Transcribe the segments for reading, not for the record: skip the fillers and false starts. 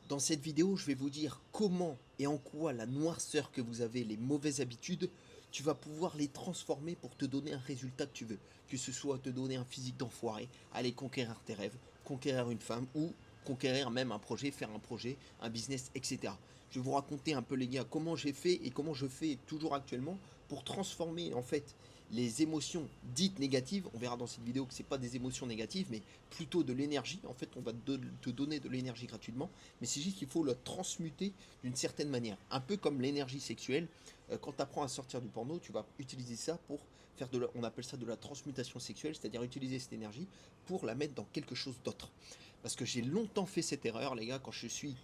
Dans cette vidéo, je vais vous dire comment et en quoi la noirceur que vous avez, les mauvaises habitudes, tu vas pouvoir les transformer pour te donner un résultat que tu veux. Que ce soit te donner un physique d'enfoiré, aller conquérir tes rêves, conquérir une femme ou conquérir même un projet, faire un projet, un business, etc. Je vais vous raconter un peu les gars comment j'ai fait et comment je fais toujours actuellement pour transformer en fait les émotions dites négatives. On verra dans cette vidéo que ce n'est pas des émotions négatives mais plutôt de l'énergie. En fait on va te donner de l'énergie gratuitement mais c'est juste qu'il faut le transmuter d'une certaine manière. Un peu comme l'énergie sexuelle, quand tu apprends à sortir du porno, tu vas utiliser ça pour faire on appelle ça de la transmutation sexuelle, c'est-à-dire utiliser cette énergie pour la mettre dans quelque chose d'autre. Parce que j'ai longtemps fait cette erreur, les gars, quand je suis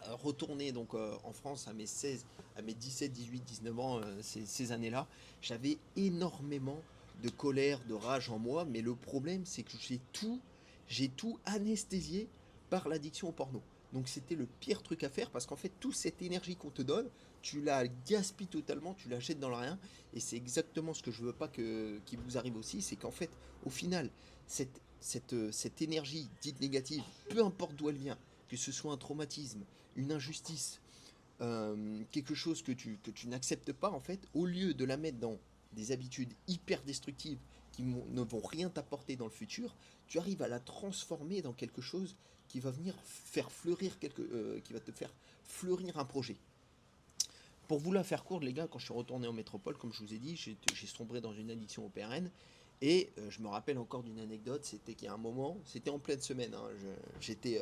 retourné donc en France à mes 16, à mes 17, 18, 19 ans, ces années-là, j'avais énormément de colère, de rage en moi, mais le problème c'est que j'ai tout anesthésié par l'addiction au porno. Donc c'était le pire truc à faire parce qu'en fait toute cette énergie qu'on te donne, tu la gaspilles totalement, tu la jettes dans le rien et c'est exactement ce que je veux pas qu'il vous arrive aussi, c'est qu'en fait au final cette énergie dite négative, peu importe d'où elle vient, que ce soit un traumatisme, une injustice, quelque chose que tu n'acceptes pas, en fait, au lieu de la mettre dans des habitudes hyper destructives qui ne vont rien t'apporter dans le futur, tu arrives à la transformer dans quelque chose qui va venir faire fleurir qui va te faire fleurir un projet. Pour vous la faire courte, les gars, quand je suis retourné en métropole, comme je vous ai dit, j'ai sombré dans une addiction au PRN. Et je me rappelle encore d'une anecdote, c'était qu'il y a un moment, c'était en pleine semaine, hein, j'étais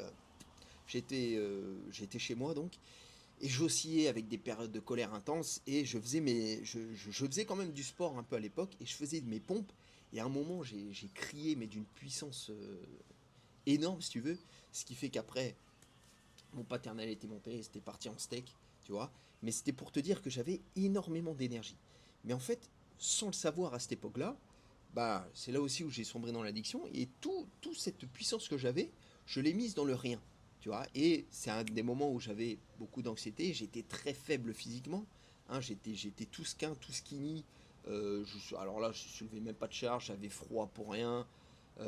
chez moi donc, et j'oscillais avec des périodes de colère intense et je faisais quand même du sport un peu à l'époque et je faisais mes pompes et à un moment j'ai crié mais d'une puissance énorme si tu veux, ce qui fait qu'après mon paternel était monté et c'était parti en steak, tu vois, mais c'était pour te dire que j'avais énormément d'énergie. Mais en fait, sans le savoir à cette époque-là, bah c'est là aussi où j'ai sombré dans l'addiction et toute cette puissance que j'avais, je l'ai mise dans le rien. Tu vois, et c'est un des moments où j'avais beaucoup d'anxiété, j'étais très faible physiquement, hein, j'étais tout skin, tout skinny, alors là je soulevais même pas de charge, j'avais froid pour rien,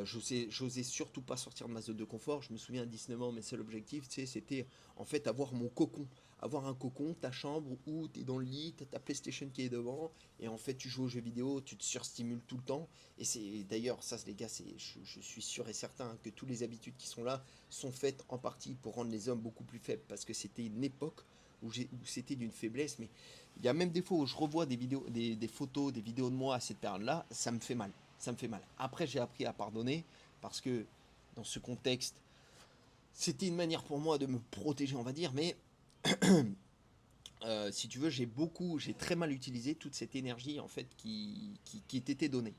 j'osais surtout pas sortir de ma zone de confort, je me souviens à 19 ans, mes seuls objectifs, tu sais, c'était en fait avoir mon cocon, avoir un cocon, ta chambre où tu es dans le lit, tu as ta PlayStation qui est devant, et en fait tu joues aux jeux vidéo, tu te surstimules tout le temps, et c'est d'ailleurs ça les gars, je suis sûr et certain que toutes les habitudes qui sont là sont faites en partie pour rendre les hommes beaucoup plus faibles, parce que c'était une époque où c'était d'une faiblesse, mais il y a même des fois où je revois des vidéos, des photos, des vidéos de moi à cette période-là, ça me fait mal, ça me fait mal. Après j'ai appris à pardonner, parce que dans ce contexte, c'était une manière pour moi de me protéger, on va dire, mais si tu veux, j'ai très mal utilisé toute cette énergie en fait qui t'était donnée.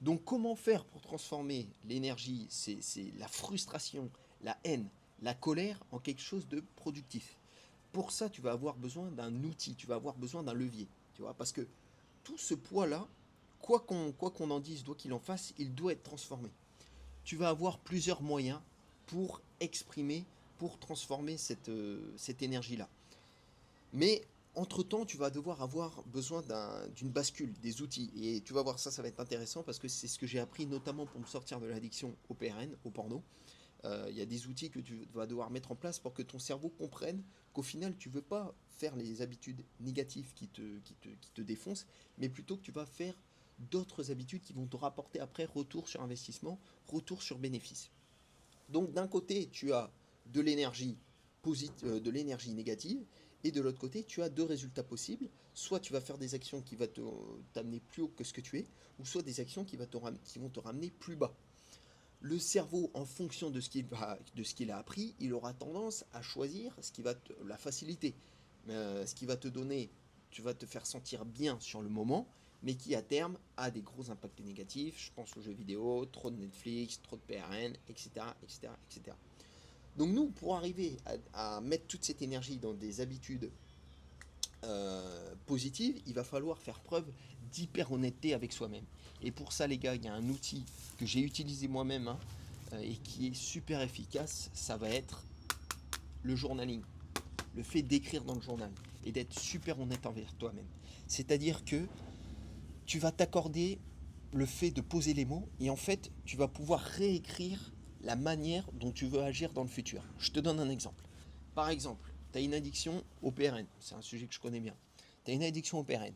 Donc comment faire pour transformer l'énergie, c'est la frustration, la haine, la colère en quelque chose de productif. Pour ça, tu vas avoir besoin d'un outil, tu vas avoir besoin d'un levier, tu vois, parce que tout ce poids-là, quoi qu'on en dise, quoi qu'il en fasse, il doit être transformé. Tu vas avoir plusieurs moyens pour exprimer, pour transformer cette énergie-là. Mais entre-temps, tu vas devoir avoir besoin d'une bascule, des outils. Et tu vas voir ça, ça va être intéressant parce que c'est ce que j'ai appris notamment pour me sortir de l'addiction au PRN, au porno. Il y a des outils que tu vas devoir mettre en place pour que ton cerveau comprenne qu'au final, tu ne veux pas faire les habitudes négatives qui te défoncent, mais plutôt que tu vas faire d'autres habitudes qui vont te rapporter après retour sur investissement, retour sur bénéfice. Donc d'un côté, tu as de l'énergie de l'énergie négative, et de l'autre côté, tu as deux résultats possibles. Soit tu vas faire des actions qui vont t'amener plus haut que ce que tu es, ou soit des actions qui vont te ramener plus bas. Le cerveau, en fonction de ce qu'il a appris, il aura tendance à choisir la facilité. Ce qui va te donner, tu vas te faire sentir bien sur le moment, mais qui à terme a des gros impacts négatifs. Je pense aux jeux vidéo, trop de Netflix, trop de PRN, etc. etc., etc. Donc nous, pour arriver à mettre toute cette énergie dans des habitudes positives, il va falloir faire preuve d'hyper honnêteté avec soi-même. Et pour ça, les gars, il y a un outil que j'ai utilisé moi-même hein, et qui est super efficace. Ça va être le journaling, le fait d'écrire dans le journal et d'être super honnête envers toi-même. C'est-à-dire que tu vas t'accorder le fait de poser les mots et en fait, tu vas pouvoir réécrire la manière dont tu veux agir dans le futur. Je te donne un exemple. Par exemple, tu as une addiction au PRN. C'est un sujet que je connais bien. Tu as une addiction au PRN.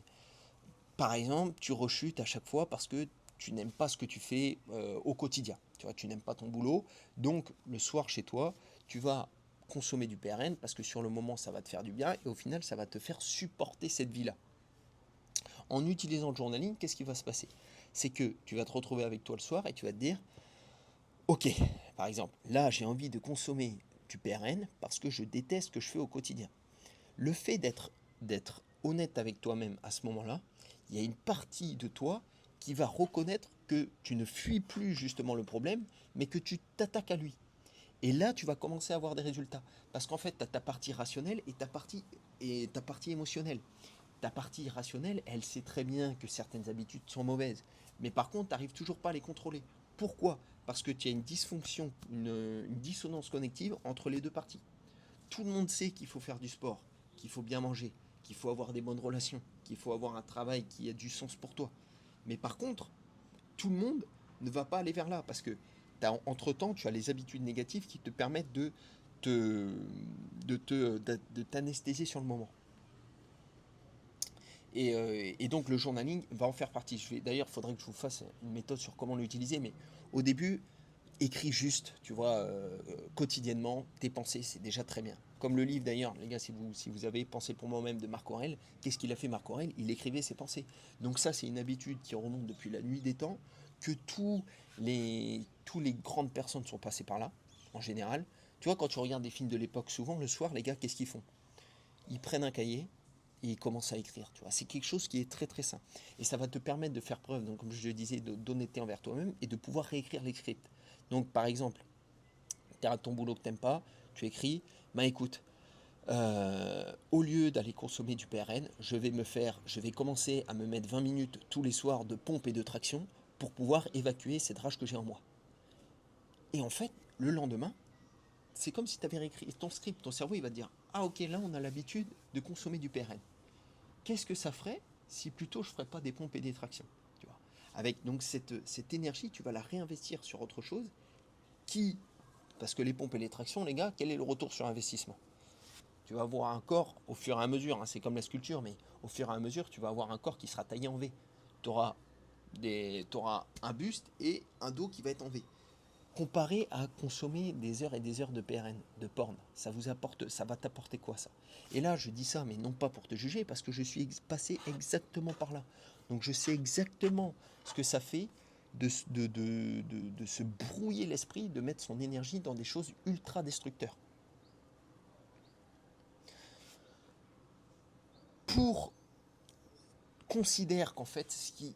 Par exemple, tu rechutes à chaque fois parce que tu n'aimes pas ce que tu fais au quotidien. Tu vois, tu n'aimes pas ton boulot. Donc, le soir chez toi, tu vas consommer du PRN parce que sur le moment, ça va te faire du bien et au final, ça va te faire supporter cette vie-là. En utilisant le journaling, qu'est-ce qui va se passer? C'est que tu vas te retrouver avec toi le soir et tu vas te dire, ok, par exemple, là, j'ai envie de consommer du PRN parce que je déteste ce que je fais au quotidien. Le fait d'être honnête avec toi-même à ce moment-là, il y a une partie de toi qui va reconnaître que tu ne fuis plus justement le problème, mais que tu t'attaques à lui. Et là, tu vas commencer à avoir des résultats. Parce qu'en fait, tu as ta partie rationnelle et ta partie émotionnelle. Ta partie rationnelle, elle sait très bien que certaines habitudes sont mauvaises. Mais par contre, tu n'arrives toujours pas à les contrôler. Pourquoi? Parce que tu as une dysfonction, une dissonance connective entre les deux parties. Tout le monde sait qu'il faut faire du sport, qu'il faut bien manger, qu'il faut avoir des bonnes relations, qu'il faut avoir un travail qui a du sens pour toi. Mais par contre, tout le monde ne va pas aller vers là parce que entre-temps, tu as les habitudes négatives qui te permettent de t'anesthésier sur le moment. Et donc le journaling va en faire partie. D'ailleurs, il faudrait que je vous fasse une méthode sur comment l'utiliser, mais au début, écris juste, tu vois, quotidiennement, tes pensées, c'est déjà très bien. Comme le livre d'ailleurs, les gars, si vous avez pensé pour moi-même de Marc Aurèle, qu'est-ce qu'il a fait Marc Aurèle? Il écrivait ses pensées. Donc ça, c'est une habitude qui remonte depuis la nuit des temps, que tous les grandes personnes sont passées par là, en général. Tu vois, quand tu regardes des films de l'époque, souvent le soir, les gars, qu'est-ce qu'ils font? Ils prennent un cahier, et ils commencent à écrire. Tu vois, c'est quelque chose qui est très très sain. Et ça va te permettre de faire preuve, donc, comme je le disais, d'honnêteté envers toi-même et de pouvoir réécrire les scripts. Donc par exemple, tu as ton boulot que tu n'aimes pas, tu écris, bah écoute, au lieu d'aller consommer du PRN, je vais commencer à me mettre 20 minutes tous les soirs de pompe et de traction pour pouvoir évacuer cette rage que j'ai en moi. Et en fait, le lendemain, c'est comme si tu avais réécrit ton script. Ton cerveau, il va te dire, ah ok, là on a l'habitude de consommer du PRN. Qu'est-ce que ça ferait si plutôt je ne ferais pas des pompes et des tractions, tu vois? Avec donc cette énergie, tu vas la réinvestir sur autre chose qui, parce que les pompes et les tractions, les gars, quel est le retour sur investissement? Tu vas avoir un corps au fur et à mesure, hein, c'est comme la sculpture, mais au fur et à mesure, tu vas avoir un corps qui sera taillé en V. Tu auras, un buste et un dos qui va être en V. Comparé à consommer des heures et des heures de PRN, de porn, ça va t'apporter quoi ça? Et là, je dis ça, mais non pas pour te juger, parce que je suis passé exactement par là. Donc je sais exactement ce que ça fait de se brouiller l'esprit, de mettre son énergie dans des choses ultra destructeurs. Pour considère qu'en fait,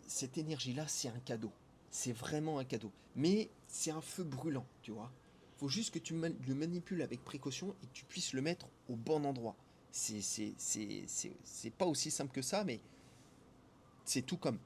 cette énergie-là, c'est un cadeau. C'est vraiment un cadeau. Mais c'est un feu brûlant, tu vois. Il faut juste que tu le manipules avec précaution et que tu puisses le mettre au bon endroit. C'est pas aussi simple que ça, mais c'est tout comme.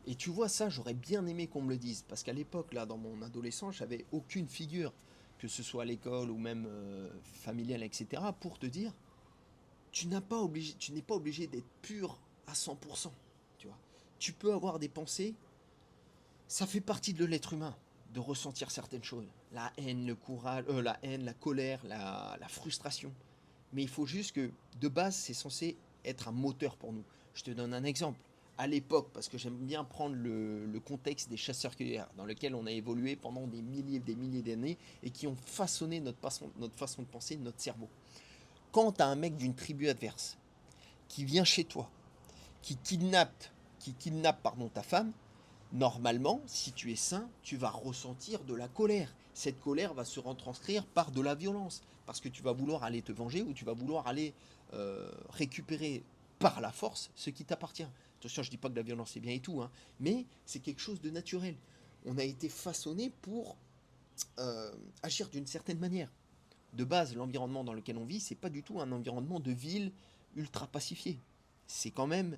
Et tu vois ça, j'aurais bien aimé qu'on me le dise. Parce qu'à l'époque, là, dans mon adolescence, j'avais aucune figure, que ce soit à l'école ou même familiale, etc., pour te dire, tu n'es pas obligé d'être pur à 100%. Tu vois. Tu peux avoir des pensées, ça fait partie de l'être humain de ressentir certaines choses. La haine, le courage, la haine, la colère, la frustration. Mais il faut juste que, de base, c'est censé être un moteur pour nous. Je te donne un exemple. À l'époque, parce que j'aime bien prendre le contexte des chasseurs-cueilleurs, dans lequel on a évolué pendant des milliers d'années et qui ont façonné notre façon de penser, notre cerveau. Quand tu as un mec d'une tribu adverse qui vient chez toi, qui kidnappe, ta femme, normalement, si tu es sain, tu vas ressentir de la colère. Cette colère va se retranscrire par de la violence, parce que tu vas vouloir aller te venger ou tu vas vouloir aller récupérer par la force ce qui t'appartient. Attention, je ne dis pas que la violence est bien et tout, hein, mais c'est quelque chose de naturel. On a été façonné pour agir d'une certaine manière. De base, l'environnement dans lequel on vit, c'est pas du tout un environnement de ville ultra pacifié. C'est quand même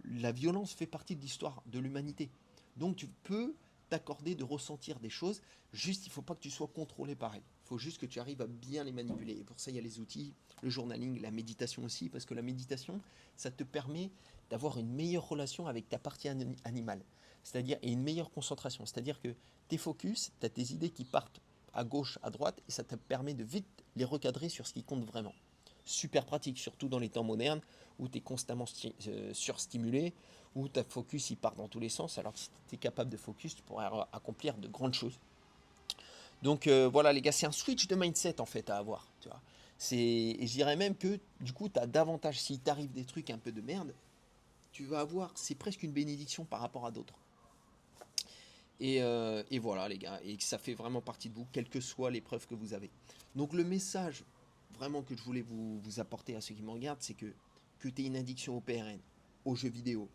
la violence fait partie de l'histoire de l'humanité. Donc tu peux t'accorder de ressentir des choses, juste il ne faut pas que tu sois contrôlé par elle. Il faut juste que tu arrives à bien les manipuler. Et pour ça, il y a les outils, le journaling, la méditation aussi, parce que la méditation, ça te permet d'avoir une meilleure relation avec ta partie animale, c'est-à-dire et une meilleure concentration. C'est-à-dire que tes focus, tu as tes idées qui partent à gauche, à droite, et ça te permet de vite les recadrer sur ce qui compte vraiment. Super pratique, surtout dans les temps modernes où tu es constamment surstimulé, où ta focus il part dans tous les sens. Alors que si tu es capable de focus, tu pourrais accomplir de grandes choses. Donc voilà les gars, c'est un switch de mindset en fait à avoir. Tu vois. Et je dirais même que du coup, tu as davantage, s'il t'arrive des trucs un peu de merde, tu vas avoir, c'est presque une bénédiction par rapport à d'autres. Et voilà les gars, et que ça fait vraiment partie de vous, quelle que soit l'épreuve que vous avez. Donc le message vraiment que je voulais vous apporter à ceux qui me regardent, c'est que tu aies une addiction au PRN, aux jeux vidéo,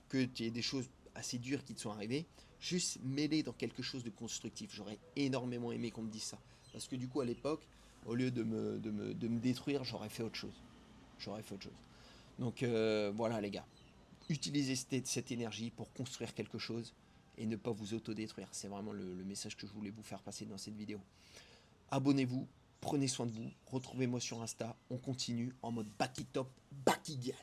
que tu aies des choses assez dures qui te sont arrivées, juste mêler dans quelque chose de constructif. J'aurais énormément aimé qu'on me dise ça. Parce que du coup à l'époque, au lieu de me détruire, j'aurais fait autre chose. J'aurais fait autre chose. Donc voilà les gars, utilisez cette énergie pour construire quelque chose et ne pas vous autodétruire. C'est vraiment le message que je voulais vous faire passer dans cette vidéo. Abonnez-vous, prenez soin de vous, retrouvez-moi sur Insta, on continue en mode back it top, back it